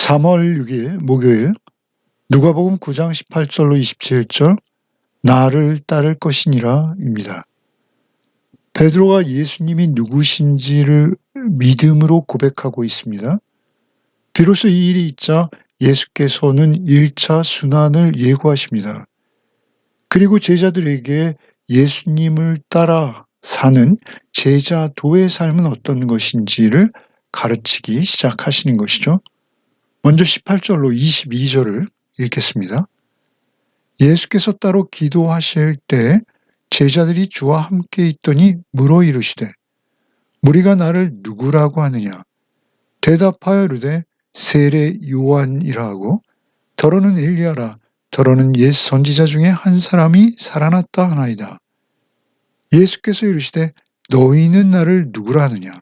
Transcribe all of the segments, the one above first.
3월 6일 목요일 누가복음 9장 18절로 27절 나를 따를 것이니라입니다. 베드로가 예수님이 누구신지를 믿음으로 고백하고 있습니다. 비로소 이 일이 있자 예수께서는 1차 순환을 예고하십니다. 그리고 제자들에게 예수님을 따라 사는 제자도의 삶은 어떤 것인지를 가르치기 시작하시는 것이죠. 먼저 18절로 22절을 읽겠습니다. 예수께서 따로 기도하실 때 제자들이 주와 함께 있더니 물어 이르시되 무리가 나를 누구라고 하느냐? 대답하여 이르되 세례 요한이라 하고 더러는 엘리야라 더러는 옛 선지자 중에 한 사람이 살아났다 하나이다. 예수께서 이르시되 너희는 나를 누구라 하느냐?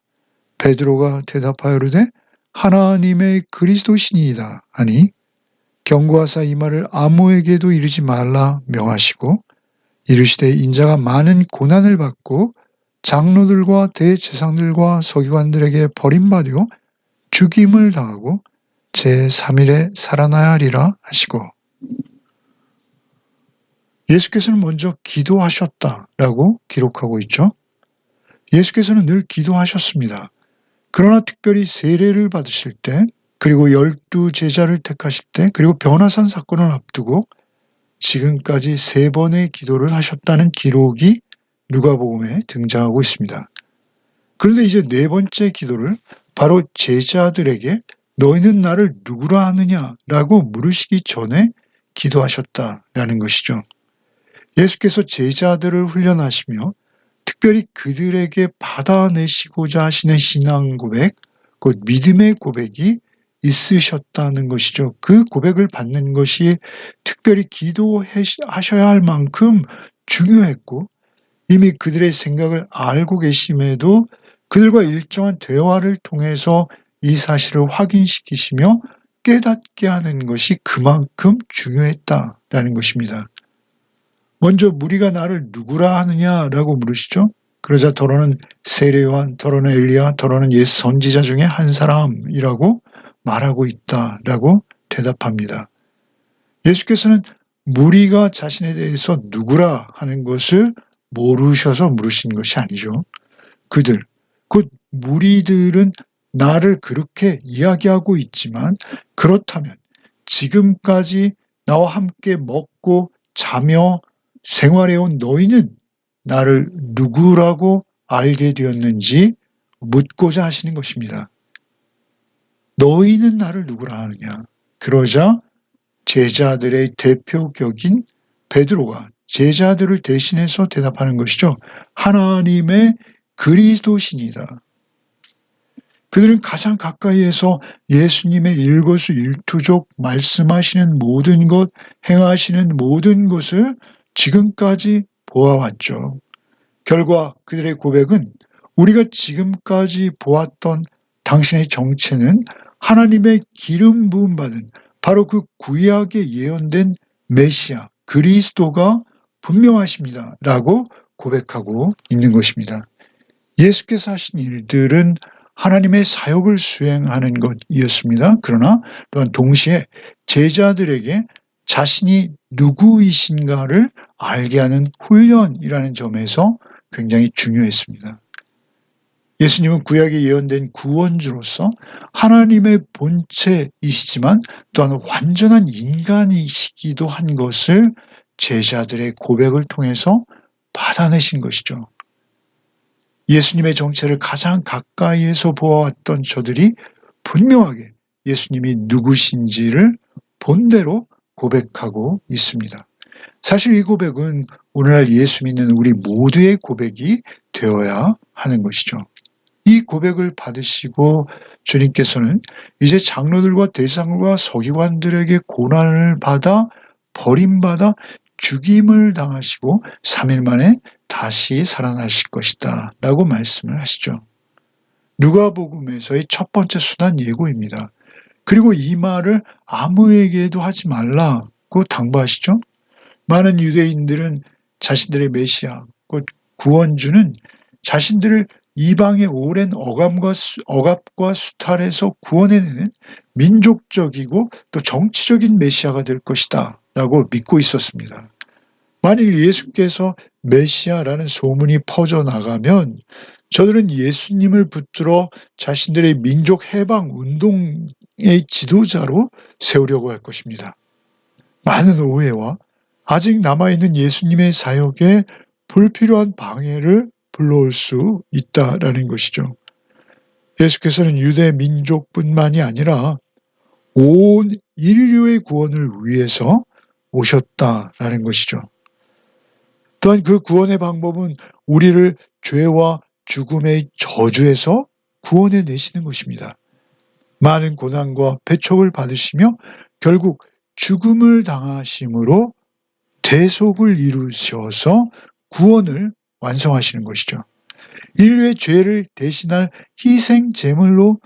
베드로가 대답하여 이르되 하나님의 그리스도시니이다 하니 경고하사 이 말을 아무에게도 이르지 말라 명하시고 이르시되 인자가 많은 고난을 받고 장로들과 대제사장들과 서기관들에게 버림받아 죽임을 당하고 제3일에 살아나야 하리라 하시고 예수께서는 먼저 기도하셨다라고 기록하고 있죠. 예수께서는 늘 기도하셨습니다. 그러나 특별히 세례를 받으실 때 그리고 12제자를 택하실 때 그리고 변화산 사건을 앞두고 지금까지 3번의 기도를 하셨다는 기록이 누가복음에 등장하고 있습니다. 그런데 이제 4번째 기도를 바로 제자들에게 너희는 나를 누구라 하느냐라고 물으시기 전에 기도하셨다라는 것이죠. 예수께서 제자들을 훈련하시며 특별히 그들에게 받아내시고자 하시는 신앙 고백, 곧 믿음의 고백이 있으셨다는 것이죠. 그 고백을 받는 것이 특별히 기도하셔야 할 만큼 중요했고 이미 그들의 생각을 알고 계심에도 그들과 일정한 대화를 통해서 이 사실을 확인시키시며 깨닫게 하는 것이 그만큼 중요했다라는 것입니다. 먼저 무리가 나를 누구라 하느냐라고 물으시죠. 그러자 더러는 세례 요한, 더러는 엘리야, 더러는 옛 선지자 중에 한 사람이라고 말하고 있다라고 대답합니다. 예수께서는 무리가 자신에 대해서 누구라 하는 것을 모르셔서 물으신 것이 아니죠. 그들, 곧 무리들은 나를 그렇게 이야기하고 있지만 그렇다면 지금까지 나와 함께 먹고 자며 생활해온 너희는 나를 누구라고 알게 되었는지 묻고자 하시는 것입니다. 너희는 나를 누구라 하느냐? 그러자 제자들의 대표격인 베드로가 제자들을 대신해서 대답하는 것이죠. 하나님의 그리스도시니다. 그들은 가장 가까이에서 예수님의 일거수일투족 말씀하시는 모든 것, 행하시는 모든 것을 지금까지 보아왔죠. 결과 그들의 고백은 우리가 지금까지 보았던 당신의 정체는 하나님의 기름 부음 받은 바로 그 구약에 예언된 메시아 그리스도가 분명하십니다. 라고 고백하고 있는 것입니다. 예수께서 하신 일들은 하나님의 사역을 수행하는 것이었습니다. 그러나 또한 동시에 제자들에게 자신이 누구이신가를 알게 하는 훈련이라는 점에서 굉장히 중요했습니다. 예수님은 구약에 예언된 구원주로서 하나님의 본체이시지만 또한 완전한 인간이시기도 한 것을 제자들의 고백을 통해서 받아내신 것이죠. 예수님의 정체를 가장 가까이에서 보아왔던 저들이 분명하게 예수님이 누구신지를 본대로 고백하고 있습니다. 사실 이 고백은 오늘날 예수 믿는 우리 모두의 고백이 되어야 하는 것이죠. 이 고백을 받으시고 주님께서는 이제 장로들과 대제사장과 서기관들에게 고난을 받아 버림받아 죽임을 당하시고 3일 만에 다시 살아나실 것이다 라고 말씀을 하시죠. 누가복음에서의 첫 번째 순환 예고입니다. 그리고 이 말을 아무에게도 하지 말라고 당부하시죠. 많은 유대인들은 자신들의 메시아, 곧 구원주는 자신들을 이방의 오랜 억압과 수탈에서 구원해내는 민족적이고 또 정치적인 메시아가 될 것이다 라고 믿고 있었습니다. 만일 예수께서 메시아라는 소문이 퍼져나가면 저들은 예수님을 붙들어 자신들의 민족 해방 운동의 지도자로 세우려고 할 것입니다. 많은 오해와 아직 남아있는 예수님의 사역에 불필요한 방해를 불러올 수 있다라는 것이죠. 예수께서는 유대 민족뿐만이 아니라 온 인류의 구원을 위해서 오셨다라는 것이죠. 또한 그 구원의 방법은 우리를 죄와 죽음의 저주에서 구원해 내시는 것입니다. 많은 고난과 배척을 받으시며 결국 죽음을 당하심으로 대속을 이루셔서 구원을 완성하시는 것이죠. 인류의 죄를 대신할 희생 제물로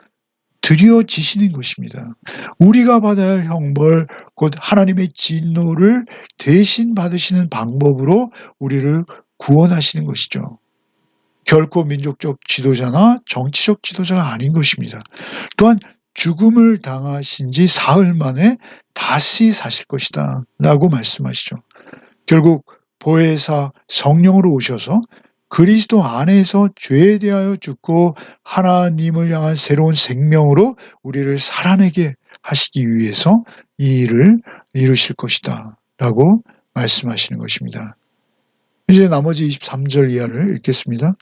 드려지시는 것입니다. 우리가 받아야 할 형벌, 곧 하나님의 진노를 대신 받으시는 방법으로 우리를 구원하시는 것이죠. 결코 민족적 지도자나 정치적 지도자가 아닌 것입니다. 또한 죽음을 당하신 지 사흘 만에 다시 사실 것이다 라고 말씀하시죠. 결국 보혜사 성령으로 오셔서 그리스도 안에서 죄에 대하여 죽고 하나님을 향한 새로운 생명으로 우리를 살아내게 하시기 위해서 이 일을 이루실 것이다 라고 말씀하시는 것입니다. 이제 나머지 23절 이하를 읽겠습니다.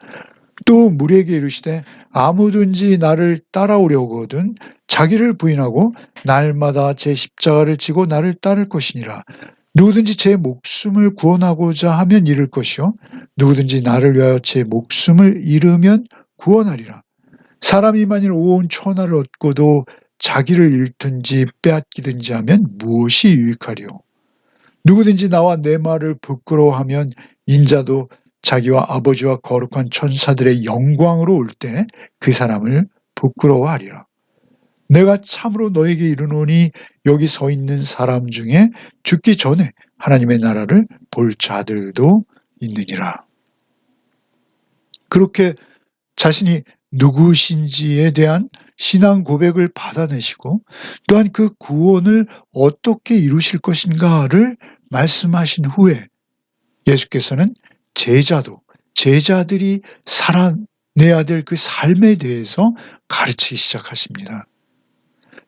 또 무리에게 이르시되 아무든지 나를 따라오려거든 자기를 부인하고 날마다 제 십자가를 지고 나를 따를 것이니라. 누구든지 제 목숨을 구원하고자 하면 잃을 것이요 누구든지 나를 위하여 제 목숨을 잃으면 구원하리라. 사람이 만일 온 천하를 얻고도 자기를 잃든지 빼앗기든지 하면 무엇이 유익하리요. 누구든지 나와 내 말을 부끄러워하면 인자도 자기와 아버지와 거룩한 천사들의 영광으로 올 때 그 사람을 부끄러워하리라. 내가 참으로 너에게 이르노니 여기 서 있는 사람 중에 죽기 전에 하나님의 나라를 볼 자들도 있느니라. 그렇게 자신이 누구신지에 대한 신앙 고백을 받아내시고 또한 그 구원을 어떻게 이루실 것인가를 말씀하신 후에 예수께서는 제자들이 살아내야 될 그 삶에 대해서 가르치기 시작하십니다.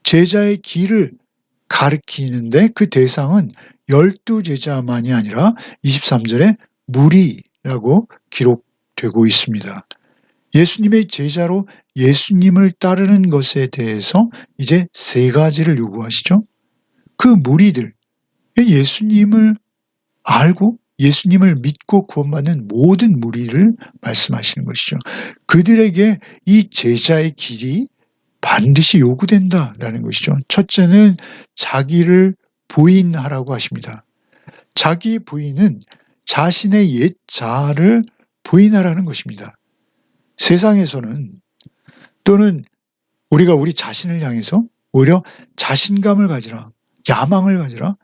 제자의 길을 가르치는데 그 대상은 12제자만이 아니라 23절에 무리라고 기록되고 있습니다. 예수님의 제자로 예수님을 따르는 것에 대해서 이제 세 가지를 요구하시죠. 그 무리들, 예수님을 알고 예수님을 믿고 구원받는 모든 무리를 말씀하시는 것이죠. 그들에게 이 제자의 길이 반드시 요구된다라는 것이죠. 첫째는 자기를 부인하라고 하십니다. 자기 부인은 자신의 옛 자아를 부인하라는 것입니다. 세상에서는 또는 우리가 우리 자신을 향해서 오히려 자신감을 가지라, 야망을 가지라,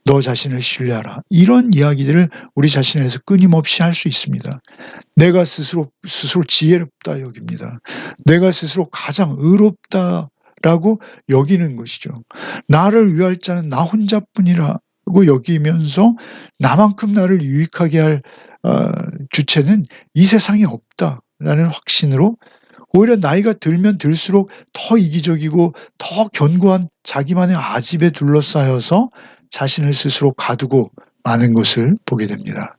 너 자신을 신뢰하라. 이런 이야기들을 우리 자신에서 끊임없이 할 수 있습니다. 내가 스스로 지혜롭다 여깁니다. 내가 스스로 가장 의롭다라고 여기는 것이죠. 나를 위할 자는 나 혼자뿐이라고 여기면서 나만큼 나를 유익하게 할 주체는 이 세상에 없다라는 확신으로 오히려 나이가 들면 들수록 더 이기적이고 더 견고한 자기만의 아집에 둘러싸여서 자신을 스스로 가두고 마는 것을 보게 됩니다.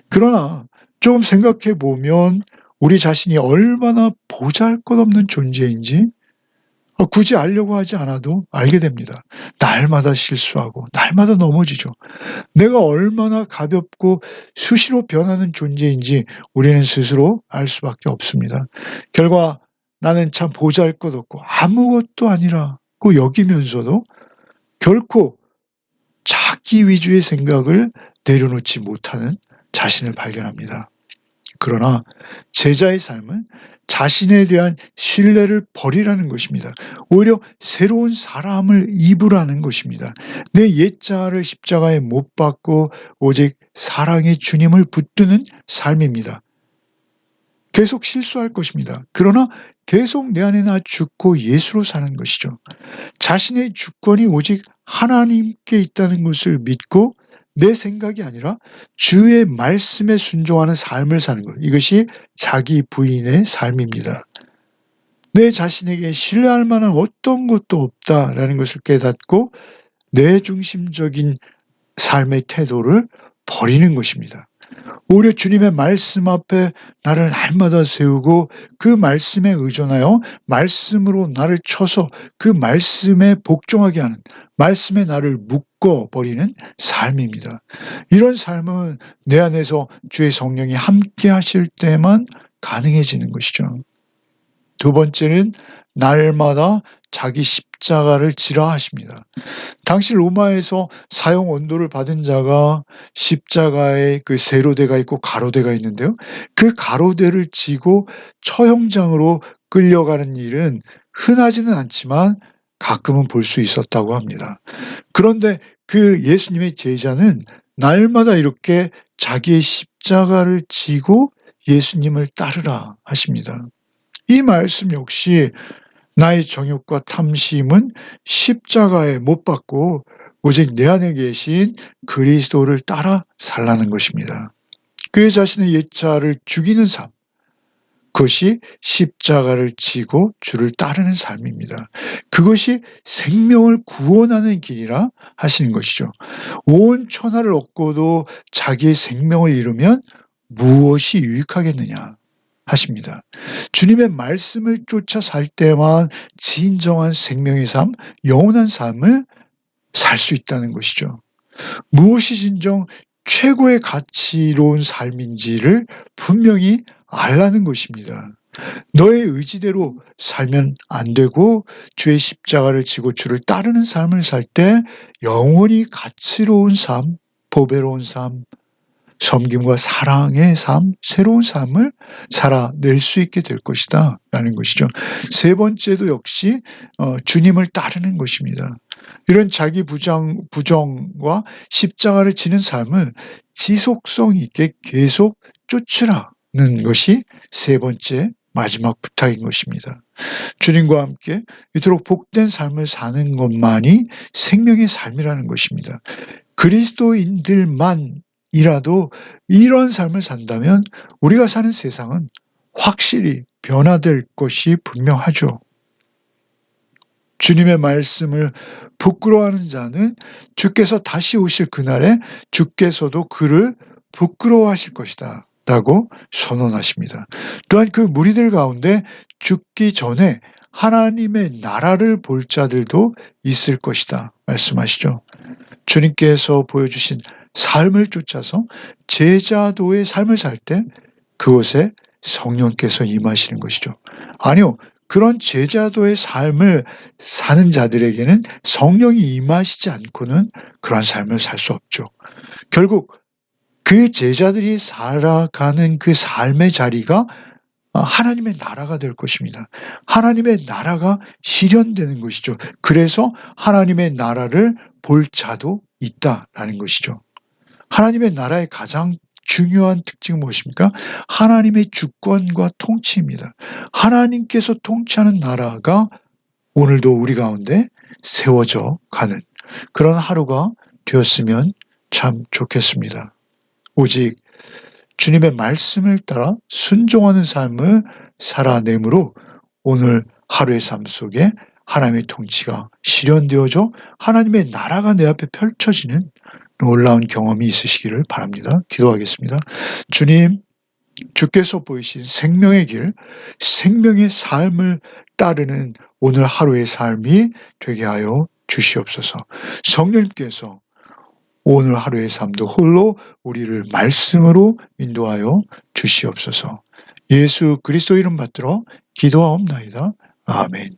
그러나 좀 생각해 보면 우리 자신이 얼마나 보잘것없는 존재인지 굳이 알려고 하지 않아도 알게 됩니다. 날마다 실수하고 날마다 넘어지죠. 내가 얼마나 가볍고 수시로 변하는 존재인지 우리는 스스로 알 수밖에 없습니다. 결과 나는 참 보잘것없고 아무것도 아니라고 여기면서도 결코 자기 위주의 생각을 내려놓지 못하는 자신을 발견합니다. 그러나 제자의 삶은 자신에 대한 신뢰를 버리라는 것입니다. 오히려 새로운 사람을 입으라는 것입니다. 내 옛자를 십자가에 못 박고 오직 사랑의 주님을 붙드는 삶입니다. 계속 실수할 것입니다. 그러나 계속 내 안에 나 죽고 예수로 사는 것이죠. 자신의 주권이 오직 하나님께 있다는 것을 믿고 내 생각이 아니라 주의 말씀에 순종하는 삶을 사는 것. 이것이 자기 부인의 삶입니다. 내 자신에게 신뢰할 만한 어떤 것도 없다라는 것을 깨닫고 내 중심적인 삶의 태도를 버리는 것입니다. 오히려 주님의 말씀 앞에 나를 날마다 세우고 그 말씀에 의존하여 말씀으로 나를 쳐서 그 말씀에 복종하게 하는, 말씀에 나를 묶어버리는 삶입니다. 이런 삶은 내 안에서 주의 성령이 함께 하실 때만 가능해지는 것이죠. 두 번째는 날마다 자기 십자가를 지라 하십니다. 당시 로마에서 사형 언도를 받은 자가 십자가에 그 세로대가 있고 가로대가 있는데요. 그 가로대를 지고 처형장으로 끌려가는 일은 흔하지는 않지만 가끔은 볼 수 있었다고 합니다. 그런데 그 예수님의 제자는 날마다 이렇게 자기의 십자가를 지고 예수님을 따르라 하십니다. 이 말씀 역시 나의 정욕과 탐심은 십자가에 못 박고 오직 내 안에 계신 그리스도를 따라 살라는 것입니다. 그의 자신의 옛자를 죽이는 삶, 그것이 십자가를 지고 주를 따르는 삶입니다. 그것이 생명을 구원하는 길이라 하시는 것이죠. 온 천하를 얻고도 자기의 생명을 잃으면 무엇이 유익하겠느냐 하십니다. 주님의 말씀을 쫓아 살 때만 진정한 생명의 삶, 영원한 삶을 살 수 있다는 것이죠. 무엇이 진정 최고의 가치로운 삶인지를 분명히 알라는 것입니다. 너의 의지대로 살면 안 되고 주의 십자가를 지고 주를 따르는 삶을 살 때 영원히 가치로운 삶, 보배로운 삶, 섬김과 사랑의 삶, 새로운 삶을 살아낼 수 있게 될 것이다 라는 것이죠. 세 번째도 역시 주님을 따르는 것입니다. 이런 자기 부정과 십자가를 지는 삶을 지속성 있게 계속 쫓으라는 것이 세 번째 마지막 부탁인 것입니다. 주님과 함께 이토록 복된 삶을 사는 것만이 생명의 삶이라는 것입니다. 그리스도인들만이라도 이런 삶을 산다면 우리가 사는 세상은 확실히 변화될 것이 분명하죠. 주님의 말씀을 부끄러워하는 자는 주께서 다시 오실 그날에 주께서도 그를 부끄러워하실 것이다 라고 선언하십니다. 또한 그 무리들 가운데 죽기 전에 하나님의 나라를 볼 자들도 있을 것이다 말씀하시죠. 주님께서 보여주신 삶을 쫓아서 제자도의 삶을 살 때 그곳에 성령께서 임하시는 것이죠. 아니요. 그런 제자도의 삶을 사는 자들에게는 성령이 임하시지 않고는 그런 삶을 살 수 없죠. 결국 그 제자들이 살아가는 그 삶의 자리가 하나님의 나라가 될 것입니다. 하나님의 나라가 실현되는 것이죠. 그래서 하나님의 나라를 볼 자도 있다라는 것이죠. 하나님의 나라의 가장 중요한 특징은 무엇입니까? 하나님의 주권과 통치입니다. 하나님께서 통치하는 나라가 오늘도 우리 가운데 세워져 가는 그런 하루가 되었으면 참 좋겠습니다. 오직 주님의 말씀을 따라 순종하는 삶을 살아내므로 오늘 하루의 삶 속에 하나님의 통치가 실현되어져 하나님의 나라가 내 앞에 펼쳐지는 놀라운 경험이 있으시기를 바랍니다. 기도하겠습니다. 주님, 주께서 보이신 생명의 길, 생명의 삶을 따르는 오늘 하루의 삶이 되게 하여 주시옵소서. 성령님께서 오늘 하루의 삶도 홀로 우리를 말씀으로 인도하여 주시옵소서. 예수 그리스도 이름 받들어 기도하옵나이다. 아멘.